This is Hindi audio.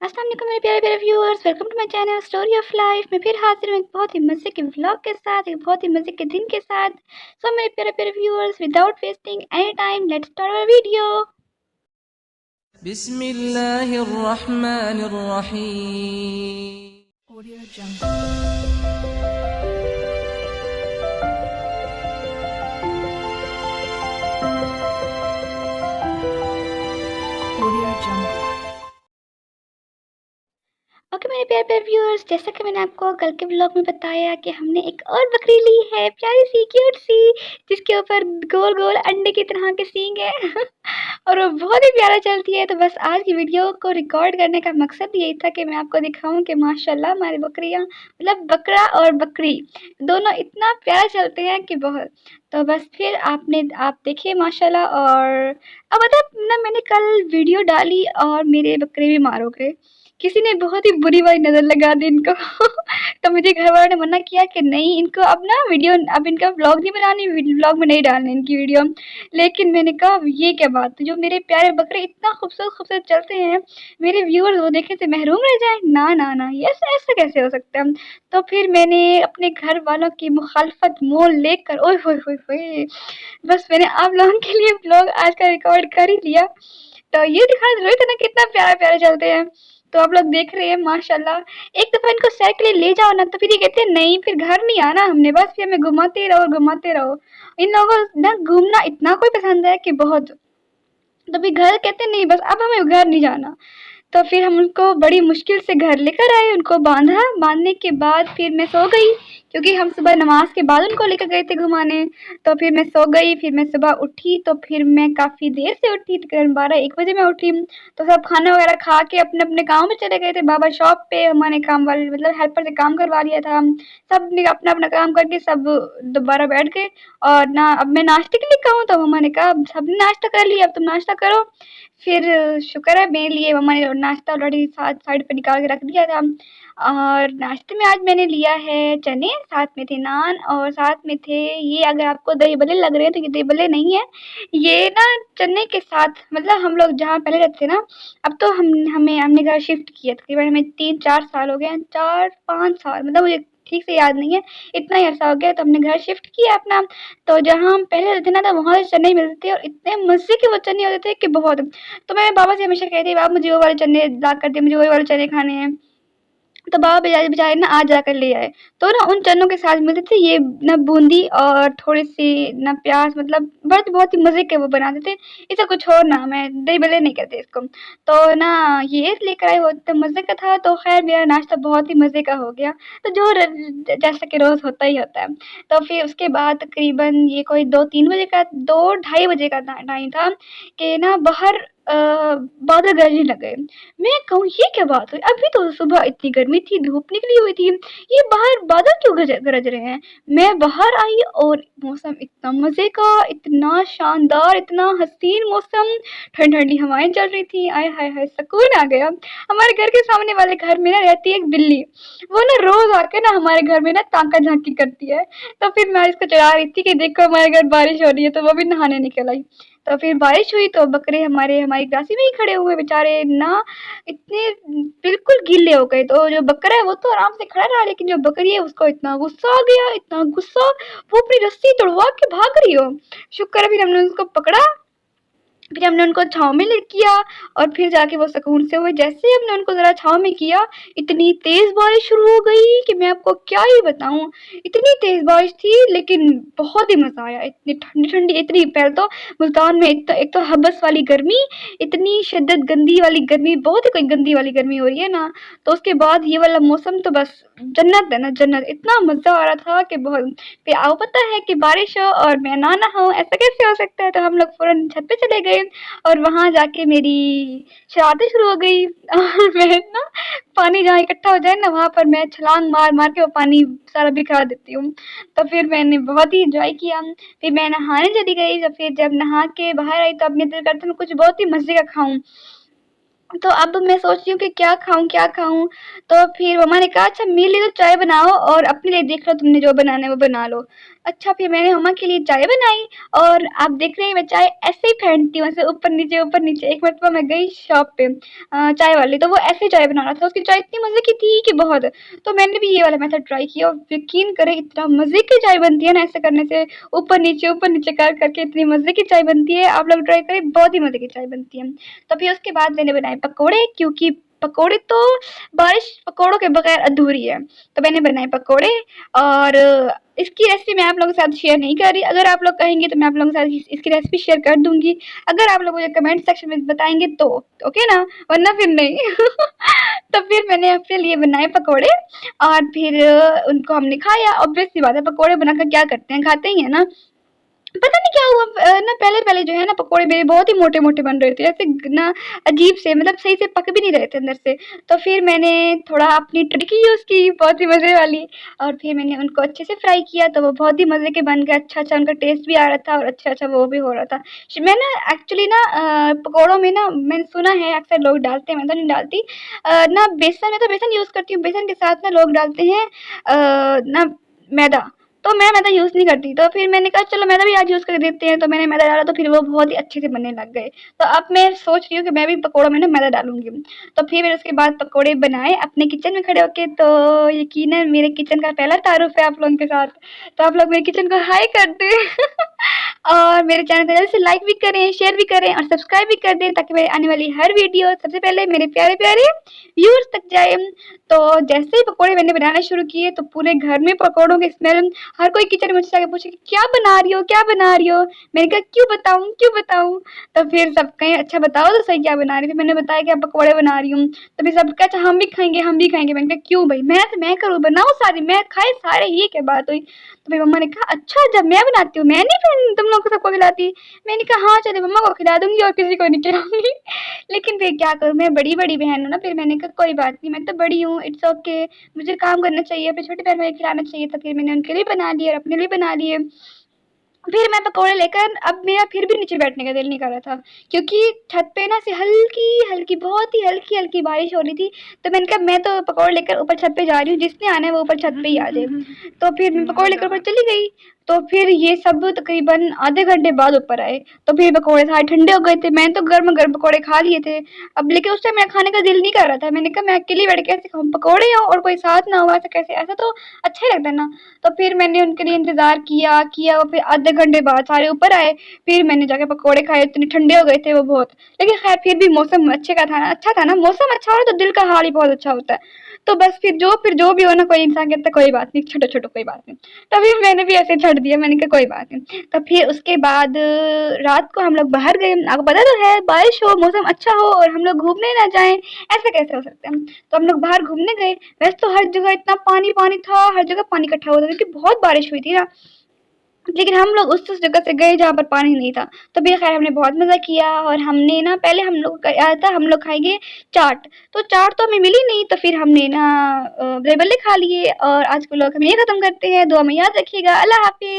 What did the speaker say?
अस्सलाम वालेकुम मेरे प्यारे प्यारे viewers, welcome to my channel story of life. मैं फिर हाजिर हूँ एक बहुत ही मज़े के व्लॉग के साथ, एक बहुत ही मज़े के दिन के साथ। सो मेरे प्यारे प्यारे viewers, without wasting any time let's start our video. बिस्मिल्लाहिर्रहमानिर्रहीम। Audio Jungle। Audio Jungle। Okay मेरे प्यारे प्यारे व्यूअर्स, जैसा कि मैंने आपको कल के व्लॉग में बताया कि हमने एक और बकरी ली है, प्यारी सी क्यूट सी, जिसके ऊपर गोल गोल अंडे की तरह के सींग है और वो बहुत ही प्यारा चलती है। तो बस आज की वीडियो को रिकॉर्ड करने का मकसद यही था कि मैं आपको दिखाऊं कि माशाल्लाह हमारी बकरियां, मतलब बकरा और बकरी दोनों इतना प्यारा चलते हैं कि बहुत। तो बस फिर आप देखिए माशाल्लाह। और अब मतलब ना, मैंने कल वीडियो डाली और मेरे बकरे भी मार हो गए। किसी ने बहुत ही बुरी वाली नज़र लगा दी इनको तो मुझे घर वालों ने मना किया कि नहीं, इनको अब ना वीडियो, अब इनका व्लॉग नहीं बनानी, व्लॉग में नहीं डालनी इनकी वीडियो। लेकिन मैंने कहा ये क्या बात, जो मेरे प्यारे बकरे इतना खूबसूरत खूबसूरत चलते हैं, मेरे व्यूअर्स वो देखने से महरूम रह जाए? ना ना ना, ये ऐसा ऐसा कैसे हो सकता है। तो फिर मैंने अपने घर वालों की मुखालफत मोल लेकर, ओए होए होए होए, बस मैंने आप लोगों के लिए व्लॉग आज का रिकॉर्ड कर ही लिया। तो ये दिखाना ज़रूरी था ना कितना प्यारे-प्यारे चलते हैं। तो आप लोग देख रहे हैं माशाल्लाह। एक दफ़ा इनको सैर के लिए ले जाओ ना, तो फिर ये कहते हैं नहीं, फिर घर नहीं आना हमने, बस फिर हमें घुमाते रहो घुमाते रहो। इन लोगों को ना घूमना इतना कोई पसंद है कि बहुत। तो फिर घर कहते हैं नहीं, बस अब हमें घर नहीं जाना। तो फिर हम उनको बड़ी मुश्किल से घर लेकर आए, उनको बांधा। बांधने के बाद फिर मैं सो गई, क्योंकि हम सुबह नमाज के बाद उनको लेकर गए थे घुमाने। तो फिर मैं सो गई, फिर मैं सुबह उठी, तो फिर मैं काफ़ी देर से उठी, तकरीबन 12-1 बजे मैं उठी। तो सब खाना वगैरह खा के अपने अपने काम पे चले गए थे। बाबा शॉप पे, हमारे काम वाले मतलब हेल्पर से काम करवा लिया था। सब ने अपना अपना काम करके सब दोबारा बैठ गए। और ना अब मैं नाश्ते के लिए कहूँ तो मम्मा ने कहा अब सबने नाश्ता कर लिया, अब तुम नाश्ता करो। फिर शुक्र है मेरे लिए मम्मा ने नाश्ता ऑलरेडी साथ साइड पे निकाल के रख दिया था। और नाश्ते में आज मैंने लिया है चने, साथ में थे नान, और साथ में थे ये, अगर आपको दही भल्ले लग रहे हैं तो ये दही भल्ले नहीं है। ये ना चने के साथ, मतलब हम लोग जहाँ पहले रहते थे ना, अब तो हमने घर शिफ्ट किया, तकरीबन हमें 3-4 साल हो गए हैं, 4-5 साल, मतलब मुझे ठीक से याद नहीं है, इतना ही अरसा हो गया। तो हमने घर शिफ्ट किया अपना। तो जहाँ हम पहले रहते ना, तो वहाँ से चने मिलते थे और इतने मज़े के वो चने होते थे कि बहुत। तो मैं बाबा से हमेशा कहती, बाबा मुझे वो वाले चने ला कर दे, मुझे वही वाले चने खाने हैं। तो बाबा बेचारे ना आज जाकर ले आए। तो ना उन चनों के साथ मिलते थे ये ना बूंदी और थोड़ी-सी ना प्याज़, मतलब बहुत बहुत ही मज़े के वो बनाते थे। इसका कुछ और नाम है, दही भल्ले नहीं कहते इसको। तो ना ये लेकर आए, वो इतने मज़े का था। तो ख़ैर मेरा नाश्ता बहुत ही मज़े का हो गया। तो जो र जैसा कि रोज़ होता ही होता है। तो फिर उसके बाद तकरीबन ये कोई 2-3 बजे का, 2 ढाई बजे का टाइम था कि ना बाहर बादल गरजने लग गए। मैं कहूँ ये क्या बात हुई? अभी तो सुबह इतनी गर्मी थी, धूप निकली हुई थी, ये बाहर बादल क्यों गरज रहे हैं? मैं बाहर आई और मौसम इतना मज़े का, इतना शानदार, इतना हसीन मौसम, ठंडी-ठंडी हवाएँ चल रही थी। आय हाय हाय! सुकून आ गया। हमारे घर के सामने वाले घर में ना रहती है एक बिल्ली, वो ना रोज़ आके ना हमारे घर में ना ताका-झाकी करती है। तो फिर मैं इसको चिढ़ा रही थी कि देखो हमारे घर बारिश हो रही है, तो वो भी नहाने निकल आई। तो फिर बारिश हुई तो बकरे हमारी ग्रासी में ही खड़े हुए बेचारे ना, इतने बिल्कुल गीले हो गए। तो जो बकरा है वो तो आराम से खड़ा रहा, लेकिन जो बकरी है उसको इतना गुस्सा आ गया, इतना गुस्सा, वो अपनी रस्सी तुड़वा के भाग रही हो। शुक्र है फिर हमने उसको पकड़ा, फिर हमने उनको छाँव में ले किया और फिर जाके वो सुकून से हुए। जैसे ही हमने उनको ज़रा छाँव में किया, इतनी तेज़ बारिश शुरू हो गई कि मैं आपको क्या ही बताऊँ। इतनी तेज़ बारिश थी, लेकिन बहुत ही मज़ा आया। इतनी ठंडी-ठंडी, इतनी पहले तो मुल्तान में एक तो हबस वाली गर्मी, इतनी शिद्दत गंदी वाली गर्मी, बहुत ही कोई गंदी वाली गर्मी हो रही है ना, तो उसके बाद ये वाला मौसम तो बस जन्नत है ना जन्नत। इतना मज़ा आ रहा था कि बहुत। फिर आपको पता है कि बारिश हो और मैं ना नहाऊँ, ऐसा कैसे हो सकता है? तो हम लोग फ़ौरन छत पे चले गए और वहाँ जाके मेरी शरारतें शुरू हो गई और मैं ना पानी जहाँ इकट्ठा हो जाए ना, वहाँ पर मैं छलांग मार मार के वो पानी सारा बिखरा देती हूँ। तो फिर मैंने बहुत ही इंजॉय किया। फिर मैं नहाने चली गई। तो फिर जब नहा के बाहर आई तो अब मेरा दिल करता मैं कुछ बहुत ही मज़े का खाऊँ। तो अब मैं सोच रही हूँ कि क्या खाऊँ, क्या खाऊँ? तो फिर मम्मा ने कहा अच्छा मेरे लिए तो चाय बनाओ और अपने लिए देख लो तुमने जो बनाना है वो बना लो। अच्छा फिर मैंने मम्मा के लिए चाय बनाई और आप देख रहे हैं मैं चाय ऐसे ही फेंटती हूँ, ऐसे ऊपर नीचे। एक मरतबा मैं गई शॉप पे चाय वाली, तो वो ऐसे चाय बना रहा था, उसकी चाय इतनी मज़े की थी कि बहुत। तो मैंने भी ये वाला मेथड ट्राई किया और यकीन करें इतना मज़े की चाय बनती है ना ऐसे करने से, ऊपर नीचे कर करके इतनी मज़े की चाय बनती है, आप लोग ट्राई करें, बहुत ही मज़े की चाय बनती है। तो फिर उसके बाद मैंने बनाए पकौड़े, क्योंकि पकौड़े तो बारिश पकौड़ों के बगैर अधूरी है। तो मैंने बनाए पकौड़े और इसकी रेसिपी मैं आप लोगों के साथ शेयर नहीं कर रही। अगर आप लोग कहेंगे तो मैं आप लोगों के साथ इसकी रेसिपी शेयर कर दूंगी, अगर आप लोग मुझे कमेंट सेक्शन में बताएंगे तो, ओके ना, वरना फिर नहीं। तो फिर मैंने अपने लिए बनाए पकौड़े और फिर उनको हमने खाया। ऑब्वियस सी बात है, पकौड़े बनाकर क्या करते हैं, खाते ही है ना। पता नहीं क्या हुआ ना, पहले जो है ना पकोड़े मेरे बहुत ही मोटे-मोटे बन रहे थे, ऐसे ना अजीब से, मतलब सही से पक भी नहीं रहे थे अंदर से। तो फिर मैंने थोड़ा अपनी ट्रिक यूज़ की बहुत ही मज़े वाली, और फिर मैंने उनको अच्छे से फ्राई किया तो वो बहुत ही मज़े के बन गए, अच्छा-अच्छा उनका टेस्ट भी आ रहा था और अच्छा-अच्छा वो भी हो रहा था। मैं ना एक्चुअली ना पकोड़ों में ना मैंने सुना है अक्सर लोग डालते हैं, मैं तो नहीं डालती। ना बेसन, मैं तो बेसन यूज़ करती हूँ, बेसन के साथ ना लोग डालते हैं ना मैदा। तो मैं मैदा यूज़ नहीं करती, तो फिर मैंने कहा चलो मैदा भी आज यूज़ कर देते हैं, तो मैंने मैदा डाला तो फिर वो बहुत ही अच्छे से बनने लग गए। तो अब मैं सोच रही हूँ कि मैं भी पकौड़ों में ना मैदा डालूँगी। तो फिर उसके बाद पकौड़े बनाए अपने किचन में खड़े होके, तो यकीनन मेरे किचन का पहला तारुफ है आप लोगों के साथ। तो आप लोग मेरे किचन को हाय कर दें। और मेरे चैनल को जल्द से लाइक भी करें, शेयर भी करें और सब्सक्राइब भी कर दें, ताकि मेरी आने वाली हर वीडियो सबसे पहले मेरे प्यारे-प्यारे व्यूअर्स तक जाए। तो जैसे ही पकौड़े मैंने बनाना शुरू किए तो पूरे घर में पकौड़ों की स्मेल, हर कोई किचन में मुझसे आके पूछे कि क्या बना रही हो, क्या बना रही हो? मैंने कहा क्यों बताऊँ, क्यों बताऊँ? तो फिर सब कहें अच्छा बताओ तो सही क्या बना रही हो? फिर मैंने बताया कि अब पकौड़े बना रही हूँ। तो फिर सब कहा अच्छा हम भी खाएँगे, हम भी खाएँगे। मैंने कहा क्यों भई, मेहनत मैं करूँ, बनाओ सारी, मैं खाए सारे, ये क्या बात हुई? तो फिर मम्मा ने कहा अच्छा जब मैं बनाती हूँ मैं नहीं फिर तुम लोग को सबको खिलाती? मैंने कहा हाँ चलो मम्मा को खिला दूँगी और किसी को नहीं खिलाऊँगी। लेकिन फिर क्या करूँ, मैं बड़ी-बड़ी बहन हूँ ना, फिर मैंने कहा कोई बात नहीं, मैं तो बड़ी हूँ, इट्स ओके, मुझे काम करना चाहिए, अपने छोटे बहन भाई को खिलाना चाहिए। तो फिर मैंने उनके लिए बना लिए और अपने लिए बना लिए। फिर मैं पकौड़े लेकर, अब मेरा फिर भी नीचे बैठने का दिल नहीं कर रहा था, क्योंकि छत पे ना से हल्की-हल्की, बहुत ही हल्की-हल्की बारिश हो रही थी। तो मैंने कहा मैं तो पकौड़े लेकर ऊपर छत पे जा रही हूँ, जिसने आना है वो ऊपर छत पे ही आ जाए। तो फिर मैं पकौड़े लेकर ऊपर चली गई। तो फिर ये सब तकरीबन आधे घंटे बाद ऊपर आए। तो फिर पकौड़े सारे ठंडे हो गए थे, मैंने तो गरम-गरम पकौड़े खा लिए थे। अब लेकिन उस टाइम मेरा खाने का दिल नहीं कर रहा था। मैंने कहा मैं अकेली बैठ के कैसे खाऊँ? पकौड़े हों और कोई साथ ना हो, ऐसा कैसे? ऐसा तो अच्छा ही लगता है ना। तो फिर मैंने उनके लिए इंतज़ार किया और फिर आधे घंटे बाद सारे ऊपर आए। फिर मैंने जाके पकौड़े खाए, इतने ठंडे हो गए थे वो बहुत। लेकिन ख़ैर फिर भी मौसम अच्छा था ना, मौसम अच्छा हो ना तो दिल का हाल ही बहुत अच्छा होता है। तो बस फिर जो भी हो ना, कोई इंसान कहता है कोई बात नहीं, छोड़ो-छोड़ो कोई बात नहीं। तो फिर मैंने भी ऐसे छोड़ दिया, मैंने कहा कोई बात नहीं। तो फिर उसके बाद रात को हम लोग बाहर गए, आपको पता तो है बारिश हो, मौसम अच्छा हो और हम लोग घूमने ना जाएँ, ऐसा कैसे हो सकता है? तो हम लोग बाहर घूमने गए। वैसे तो हर जगह इतना पानी-पानी था, हर जगह पानी इकट्ठा हुआ था क्योंकि बहुत बारिश हुई थी ना। लेकिन हम लोग उस जगह से गए जहाँ पर पानी नहीं था। तो फिर ख़ैर हमने बहुत मज़ा किया और हमने ना पहले हम लोग का याद था हम लोग खाएँगे चाट। तो चाट तो हमें मिली नहीं, तो फिर हमने ना रसगुल्ले खा लिए और आज के व्लॉग हम यहीं ख़त्म करते हैं। दुआ में याद रखिएगा। अल्लाह हाफ़िज़।